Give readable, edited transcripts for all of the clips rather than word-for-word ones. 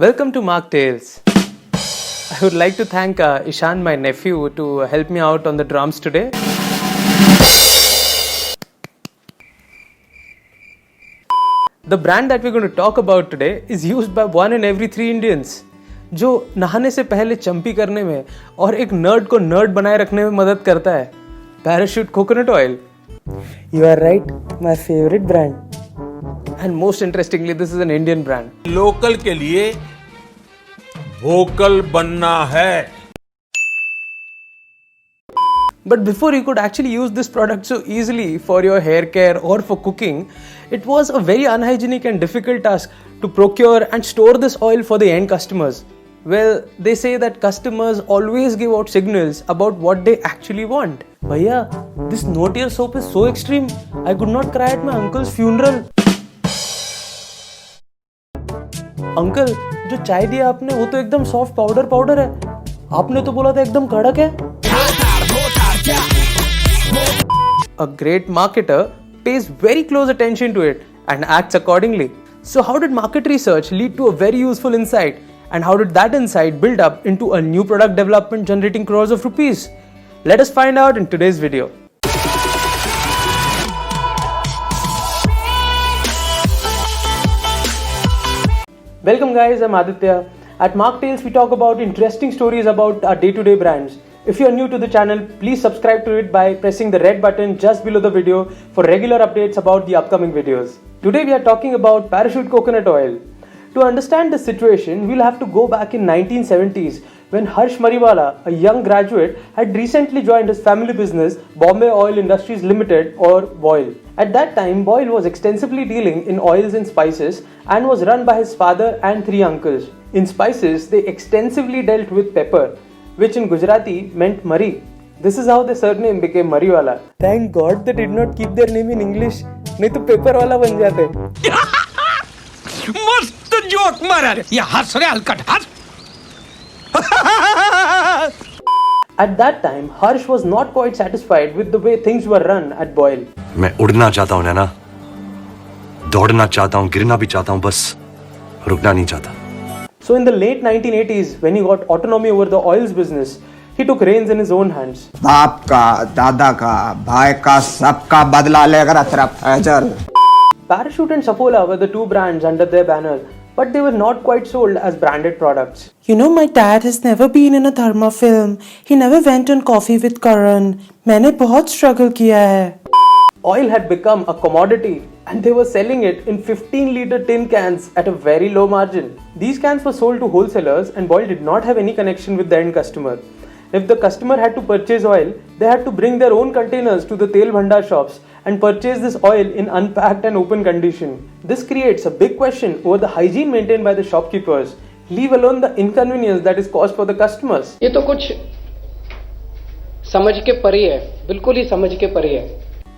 Welcome to Mark Tales. I would like to thank Ishan, my nephew, to help me out on the drums today. The brand that we're going to talk about today is used by 1 in every 3 Indians, जो नहाने से पहले चंपी करने में और एक nerd को nerd बनाए रखने में मदद करता है. Parachute coconut oil. You are right, my favorite brand. And most interestingly, this is an Indian brand. Local के लिए वोकल बनना है. But before you could actually use this product so easily for your hair care or for cooking, it was a very unhygienic and difficult task to procure and store this oil for the end customers. Well, they say that customers always give out signals about what they actually want. Bhaiya, this no-tear soap is so extreme. I could not cry at my uncle's funeral. Uncle, जो चाय दिया आपने वो तो एकदम soft powder है. आपने तो बोला था एकदम कड़क है. A great marketer pays very close attention to it and acts accordingly. So how did market research lead to a very useful insight? And how did that insight build up into a new product development generating crores of rupees? Let us find out in today's video. Welcome guys, I'm Aditya. At Mark Tales, we talk about interesting stories about our day-to-day brands. If you are new to the channel, please subscribe to it by pressing the red button just below the video for regular updates about the upcoming videos. Today we are talking about Parachute coconut oil. To understand the situation, we'll have to go back in 1970s when Harsh Mariwala, a young graduate, had recently joined his family business Bombay Oil Industries Limited or BOIL. At that time, BOIL was extensively dealing in oils and spices and was run by his father and 3 uncles. In spices, they extensively dealt with pepper, which in Gujarati meant Mari. This is how the surname became Mariwala. Thank God they did not keep their name in English. नहीं तो paper वाला बन जाते. मस्त joke मारा रे. ये हंस रे हलकट हंस. At that time, Harsh was not quite satisfied with the way things were run at BOIL. मैं उड़ना चाहता हूँ नैना, दौड़ना चाहता हूँ, गिरना भी चाहता हूँ, बस रुकना नहीं चाहता. So in the late 1980s, when he got autonomy over the oils business, he took reins in his own hands. बाप का, दादा का, भाई का, सबका बदला लेकर तेरा Faizal. Parachute and Saffola were the 2 brands under their banner, but they were not quite sold as branded products. You know, my dad has never been in a Dharma film. He never went on coffee with Karan. मैंने बहुत struggle किया है. Oil had become a commodity and they were selling it in 15-liter tin cans at a very low margin. These cans were sold to wholesalers and BOIL did not have any connection with the end customer. If the customer had to purchase oil, they had to bring their own containers to the Tel Bhandar shops and purchase this oil in unpacked and open condition. This creates a big question over the hygiene maintained by the shopkeepers, leave alone the inconvenience that is caused for the customers. ये तो कुछ समझ के परे है, बिल्कुल ही समझ के परे है.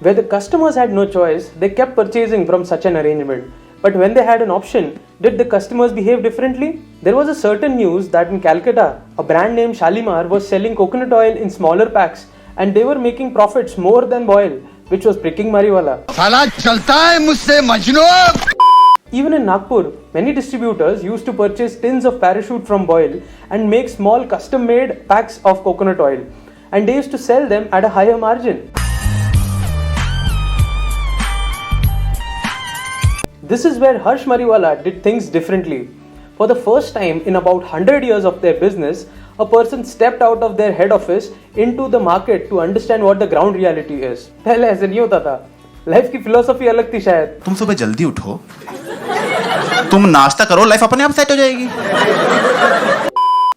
Where the customers had no choice, they kept purchasing from such an arrangement. But when they had an option, did the customers behave differently? There was a certain news that in Calcutta, a brand named Shalimar was selling coconut oil in smaller packs and they were making profits more than BOIL, which was pricking Mariwala. साला चलता है मुझसे Majnu. Even in Nagpur, many distributors used to purchase tins of Parachute from BOIL and make small custom-made packs of coconut oil. And they used to sell them at a higher margin. This is where Harsh Mariwala did things differently. For the first time in about 100 years of their business, a person stepped out of their head office into the market to understand what the ground reality is. पहले ऐसे नहीं होता था. Life की philosophy अलग थी शायद. तुम सुबह जल्दी उठो, तुम नाश्ता करो, लाइफ अपने आप सेट हो जाएगी.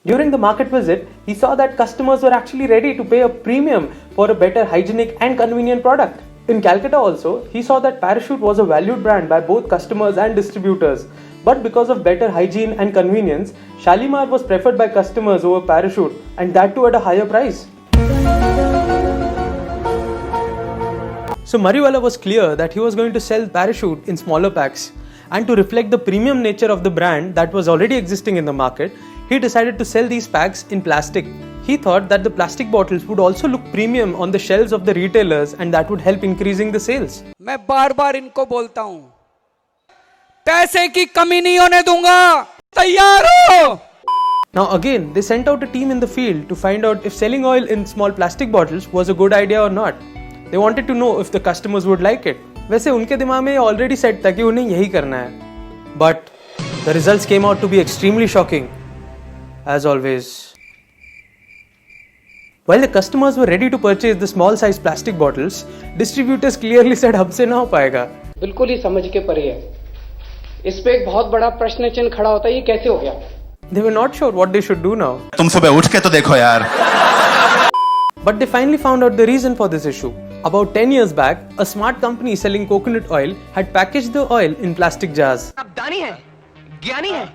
During the market visit, he saw that customers were actually ready to pay a premium for a better hygienic and convenient product. In Calcutta also, he saw that Parachute was a valued brand by both customers and distributors. But because of better hygiene and convenience, Shalimar was preferred by customers over Parachute, and that too at a higher price. So Mariwala was clear that he was going to sell Parachute in smaller packs. And to reflect the premium nature of the brand that was already existing in the market, he decided to sell these packs in plastic. He thought that the plastic bottles would also look premium on the shelves of the retailers and that would help increasing the sales. मैं बार बार इनको बोलता हूँ, पैसे की कमी नहीं होने दूंगा. तैयार हो? Now again, they sent out a team in the field to find out if selling oil in small plastic bottles was a good idea or not. They wanted to know if the customers would like it. वैसे उनके दिमाग में already set था कि उन्हें यही करना है. But the results came out to be extremely shocking, as always. While the customers were ready to purchase the small size plastic bottles, distributors clearly said हमसे ना हो पाएगा. बिल्कुल ही समझ के परे है. इस पे एक बहुत बड़ा प्रश्न चिन्ह खड़ा होता है, ये कैसे हो गया? They were not sure what they should do now. तुम सुबह उठ के तो देखो यार. But they finally found out the reason for this issue. About 10 years back, a smart company selling coconut oil had packaged the oil in plastic jars. आप दानी हैं, ज्ञानी हैं,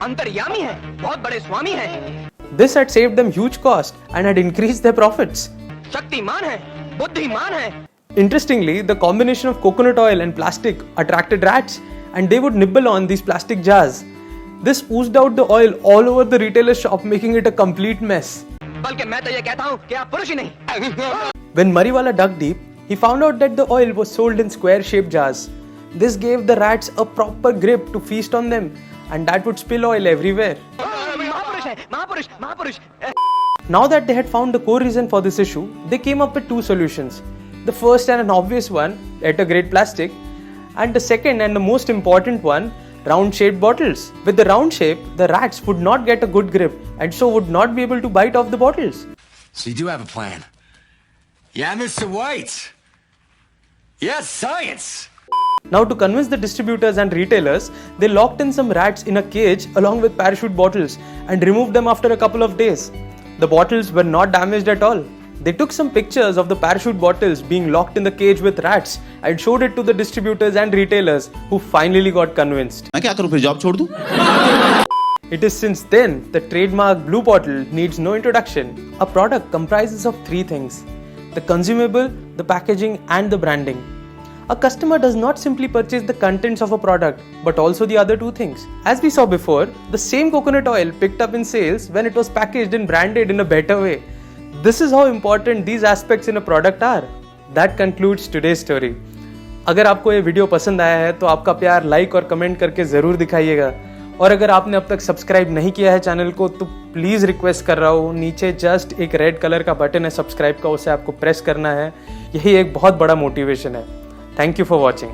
अंतर्यामी हैं, बहुत बड़े स्वामी हैं. This had saved them huge cost and had increased their profits. Shaktimaan हैं, बुद्धिमान हैं. Interestingly, the combination of coconut oil and plastic attracted rats, and they would nibble on these plastic jars. This oozed out the oil all over the retailer's shop, making it a complete mess. बल्कि मैं तो ये कहता हूँ कि आप पुरुष ही नहीं. When Mariwala dug deep, he found out that the oil was sold in square-shaped jars. This gave the rats a proper grip to feast on them, and that would spill oil everywhere. महापुरुष हैं, महापुरुष, महापुरुष. Now that they had found the core reason for this issue, they came up with two solutions. The first and an obvious one, better grade plastic, and the second and the most important one, round-shaped bottles. With the round shape, the rats would not get a good grip and so would not be able to bite off the bottles. So you do have a plan? Yeah, Mr. White. Yes, science. Now, to convince the distributors and retailers, they locked in some rats in a cage along with parachute bottles and removed them after a couple of days. The bottles were not damaged at all. They took some pictures of the parachute bottles being locked in the cage with rats and showed it to the distributors and retailers, who finally got convinced. मैं क्या करूँ फिर job छोड़ दूँ? It is since then the trademark blue bottle needs no introduction. A product comprises of three things: the consumable, the packaging, and the branding. A customer does not simply purchase the contents of a product, but also the other two things. As we saw before, the same coconut oil picked up in sales when it was packaged and branded in a better way. This is how important these aspects in a product are. That concludes today's story. अगर आपको ये video पसंद आया है तो आपका प्यार like और कमेंट करके ज़रूर दिखाइएगा, और अगर आपने अब तक सब्सक्राइब नहीं किया है चैनल को तो प्लीज़ रिक्वेस्ट कर रहा हूँ, नीचे जस्ट एक रेड कलर का बटन है सब्सक्राइब का, उसे आपको प्रेस करना है. यही एक बहुत बड़ा मोटिवेशन है. Thank you for watching.